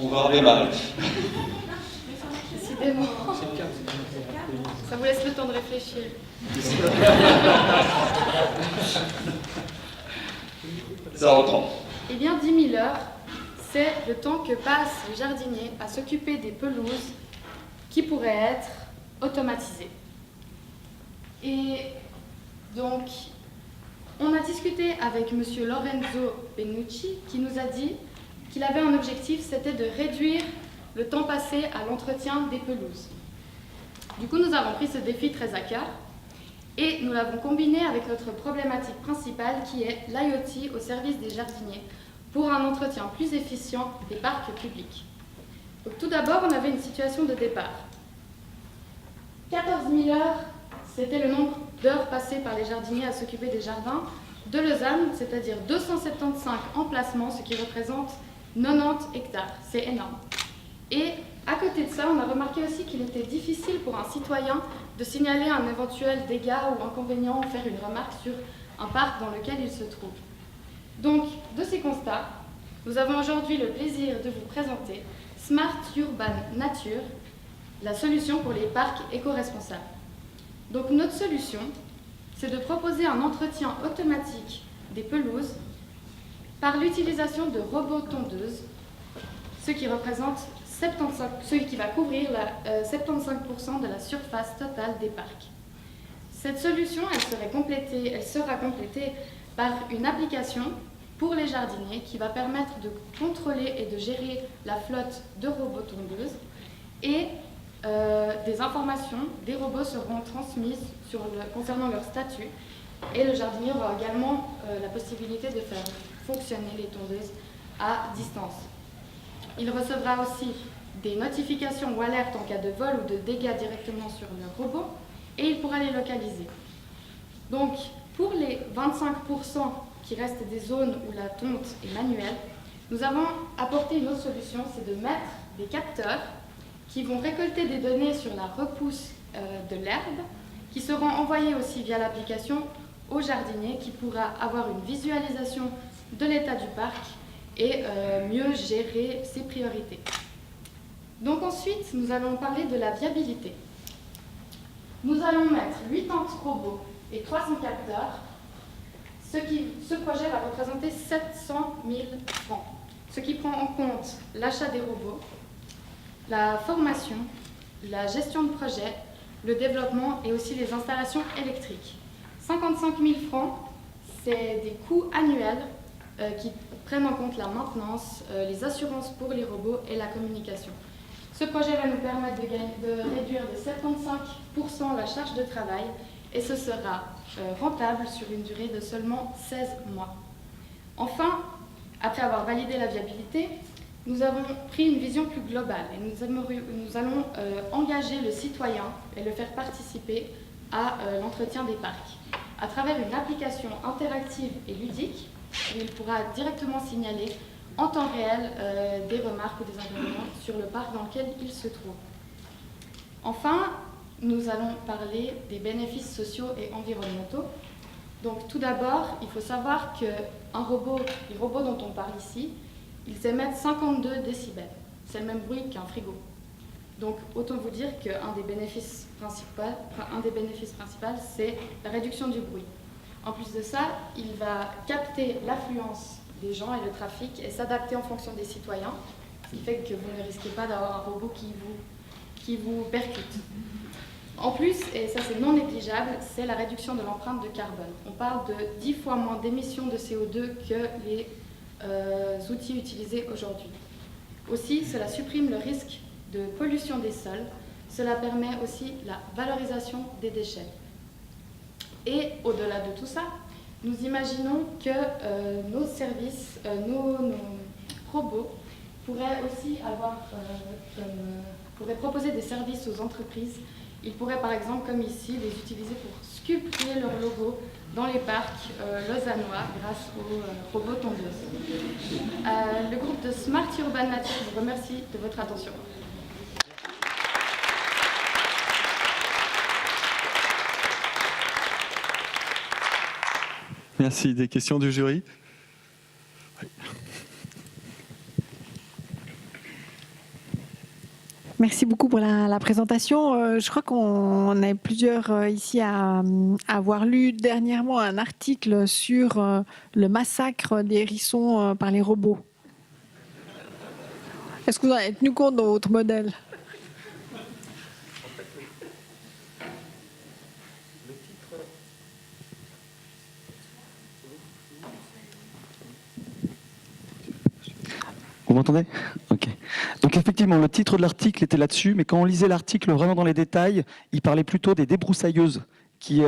On va redémarrer. Décidément. Ça vous laisse le temps de réfléchir. Ça reprend. Eh bien, 10 000 heures, c'est le temps que passent les jardiniers à s'occuper des pelouses qui pourraient être automatisées. Et donc, on a discuté avec M. Lorenzo Benucci qui nous a dit qu'il avait un objectif, c'était de réduire le temps passé à l'entretien des pelouses. Du coup, nous avons pris ce défi très à cœur et nous l'avons combiné avec notre problématique principale qui est l'IoT au service des jardiniers pour un entretien plus efficient des parcs publics. Donc, tout d'abord, on avait une situation de départ. 14 000 heures, c'était le nombre d'heures passées par les jardiniers à s'occuper des jardins de Lausanne, c'est-à-dire 275 emplacements, ce qui représente 90 hectares. C'est énorme. Et à côté de ça, on a remarqué aussi qu'il était difficile pour un citoyen de signaler un éventuel dégât ou inconvénient ou faire une remarque sur un parc dans lequel il se trouve. Donc, de ces constats, nous avons aujourd'hui le plaisir de vous présenter Smart Urban Nature, la solution pour les parcs éco-responsables. Donc, notre solution, c'est de proposer un entretien automatique des pelouses par l'utilisation de robots tondeuses, ce qui représente 75, ce qui va couvrir 75% de la surface totale des parcs. Cette solution, elle sera complétée par une application pour les jardiniers qui va permettre de contrôler et de gérer la flotte de robots tondeuses et des informations des robots seront transmises concernant leur statut et le jardinier aura également la possibilité de faire fonctionner les tondeuses à distance. Il recevra aussi des notifications ou alertes en cas de vol ou de dégâts directement sur le robot et il pourra les localiser. Donc, pour les 25% qui restent des zones où la tonte est manuelle, nous avons apporté une autre solution, c'est de mettre des capteurs qui vont récolter des données sur la repousse de l'herbe, qui seront envoyées aussi via l'application au jardinier qui pourra avoir une visualisation de l'état du parc et mieux gérer ses priorités. Donc ensuite, nous allons parler de la viabilité. Nous allons mettre 80 robots et 300 capteurs. Ce projet va représenter 700 000 francs, ce qui prend en compte l'achat des robots, la formation, la gestion de projet, le développement et aussi les installations électriques. 55 000 francs, c'est des coûts annuels qui prennent en compte la maintenance, les assurances pour les robots et la communication. Ce projet va nous permettre de réduire de 75% la charge de travail et ce sera rentable sur une durée de seulement 16 mois. Enfin, après avoir validé la viabilité, nous avons pris une vision plus globale et nous allons engager le citoyen et le faire participer à l'entretien des parcs à travers une application interactive et ludique où il pourra directement signaler en temps réel des remarques ou des inconvénients sur le parc dans lequel il se trouve. Enfin, nous allons parler des bénéfices sociaux et environnementaux. Donc tout d'abord, il faut savoir que les robots dont on parle ici, ils émettent 52 décibels. C'est le même bruit qu'un frigo. Donc autant vous dire qu'un des bénéfices principaux, c'est la réduction du bruit. En plus de ça, il va capter l'affluence des gens et le trafic et s'adapter en fonction des citoyens, ce qui fait que vous ne risquez pas d'avoir un robot qui vous percute. En plus, et ça c'est non négligeable, c'est la réduction de l'empreinte de carbone. On parle de 10 fois moins d'émissions de CO2 que les outils utilisés aujourd'hui. Aussi, cela supprime le risque de pollution des sols. Cela permet aussi la valorisation des déchets. Et au-delà de tout ça, nous imaginons que nos services, nos robots pourraient aussi pourraient proposer des services aux entreprises. Ils pourraient par exemple, comme ici, les utiliser pour sculpter leur logo dans les parcs lausannois grâce aux robots tondeuses. Le groupe de Smart Urban Nature vous remercie de votre attention. Merci. Des questions du jury ? Oui. Merci beaucoup pour la présentation. Je crois qu'on est plusieurs ici à avoir lu dernièrement un article sur le massacre des hérissons par les robots. Est-ce que vous en avez tenu compte dans votre modèle ? Vous m'entendez? Ok. Donc effectivement, le titre de l'article était là-dessus, mais quand on lisait l'article vraiment dans les détails, il parlait plutôt des débroussailleuses qui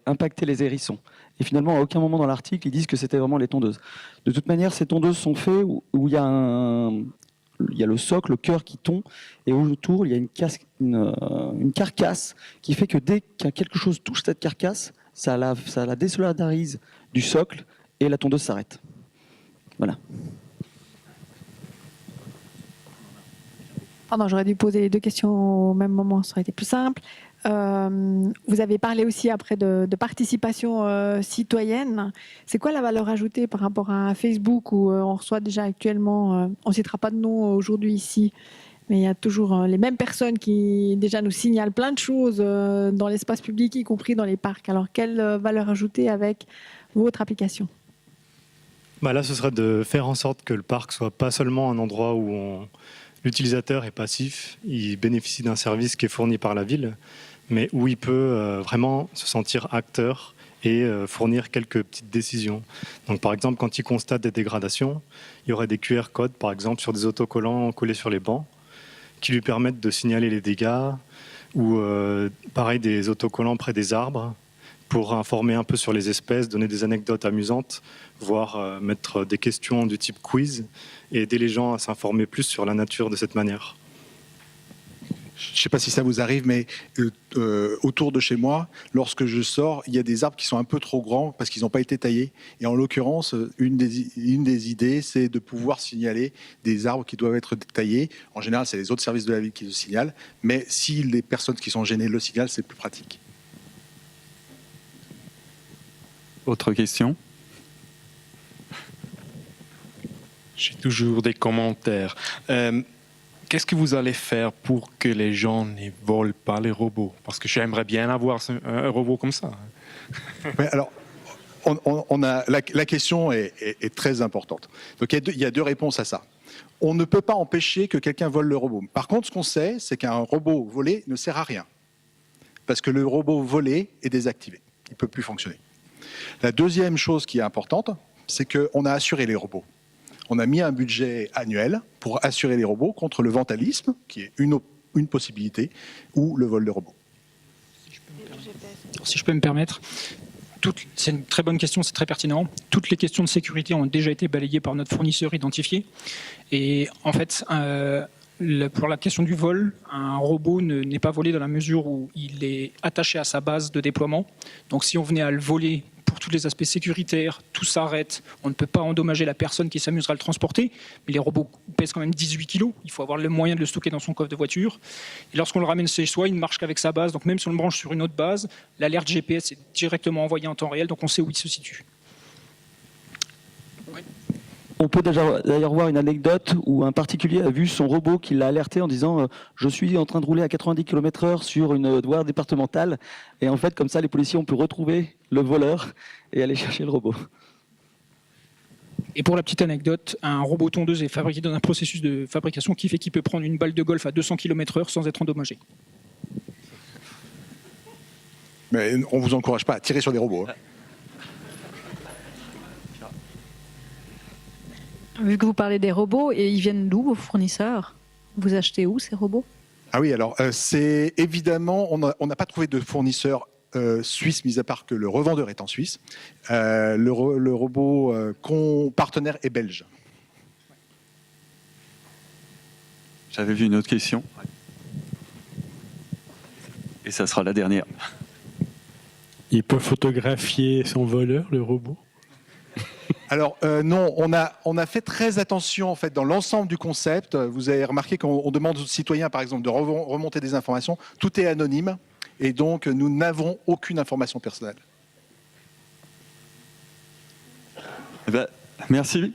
impactaient les hérissons. Et finalement, à aucun moment dans l'article, ils disent que c'était vraiment les tondeuses. De toute manière, ces tondeuses sont faites où il y a le socle, le cœur qui tond, et autour, il y a une carcasse qui fait que dès que quelque chose touche cette carcasse, ça la désolidarise du socle et la tondeuse s'arrête. Voilà. Pardon, j'aurais dû poser les deux questions au même moment, ça aurait été plus simple. Vous avez parlé aussi après de participation citoyenne. C'est quoi la valeur ajoutée par rapport à Facebook où on reçoit déjà actuellement, on ne citera pas de nom aujourd'hui ici, mais il y a toujours les mêmes personnes qui déjà nous signalent plein de choses dans l'espace public, y compris dans les parcs. Alors, quelle valeur ajoutée avec votre application ? Là, ce serait de faire en sorte que le parc soit pas seulement un endroit où l'utilisateur est passif, il bénéficie d'un service qui est fourni par la ville, mais où il peut vraiment se sentir acteur et fournir quelques petites décisions. Donc, par exemple, quand il constate des dégradations, il y aurait des QR codes, par exemple, sur des autocollants collés sur les bancs, qui lui permettent de signaler les dégâts, ou pareil, des autocollants près des arbres, pour informer un peu sur les espèces, donner des anecdotes amusantes, voire mettre des questions du type quiz et aider les gens à s'informer plus sur la nature de cette manière. Je ne sais pas si ça vous arrive, mais autour de chez moi, lorsque je sors, il y a des arbres qui sont un peu trop grands parce qu'ils n'ont pas été taillés. Et en l'occurrence, une des idées, c'est de pouvoir signaler des arbres qui doivent être taillés. En général, c'est les autres services de la ville qui le signalent. Mais si les personnes qui sont gênées le signalent, c'est plus pratique. Autre question? J'ai toujours des commentaires. Qu'est-ce que vous allez faire pour que les gens ne volent pas les robots? Parce que j'aimerais bien avoir un robot comme ça. Ouais, alors, la question est très importante. Donc, il y a deux réponses à ça. On ne peut pas empêcher que quelqu'un vole le robot. Par contre, ce qu'on sait, c'est qu'un robot volé ne sert à rien. Parce que le robot volé est désactivé. Il ne peut plus fonctionner. La deuxième chose qui est importante, c'est qu'on a assuré les robots. On a mis un budget annuel pour assurer les robots contre le vandalisme, qui est une possibilité, ou le vol de robots. Si je peux me permettre, c'est une très bonne question, c'est très pertinent. Toutes les questions de sécurité ont déjà été balayées par notre fournisseur identifié. Et en fait, pour la question du vol, un robot n'est pas volé dans la mesure où il est attaché à sa base de déploiement. Donc si on venait à le voler pour tous les aspects sécuritaires, tout s'arrête, on ne peut pas endommager la personne qui s'amusera à le transporter, mais les robots pèsent quand même 18 kilos, il faut avoir le moyen de le stocker dans son coffre de voiture. Et lorsqu'on le ramène chez soi, il ne marche qu'avec sa base, donc même si on le branche sur une autre base, l'alerte GPS est directement envoyée en temps réel, donc on sait où il se situe. Oui. On peut d'ailleurs voir une anecdote où un particulier a vu son robot qui l'a alerté en disant je suis en train de rouler à 90 km/h sur une voie départementale. Et en fait, comme ça, les policiers ont pu retrouver le voleur et aller chercher le robot. Et pour la petite anecdote, un robot tondeuse est fabriqué dans un processus de fabrication qui fait qu'il peut prendre une balle de golf à 200 km/h sans être endommagé. Mais on ne vous encourage pas à tirer sur des robots. Hein. Vu que vous parlez des robots, et ils viennent d'où vos fournisseurs? Vous achetez où ces robots? Ah oui, alors c'est évidemment, on n'a pas trouvé de fournisseur suisse, mis à part que le revendeur est en Suisse. Le robot partenaire est belge. J'avais vu une autre question. Et ça sera la dernière. Il peut photographier son voleur, le robot? Alors non, on a fait très attention en fait dans l'ensemble du concept. Vous avez remarqué qu'on demande aux citoyens par exemple de remonter des informations. Tout est anonyme et donc nous n'avons aucune information personnelle. Eh ben, merci.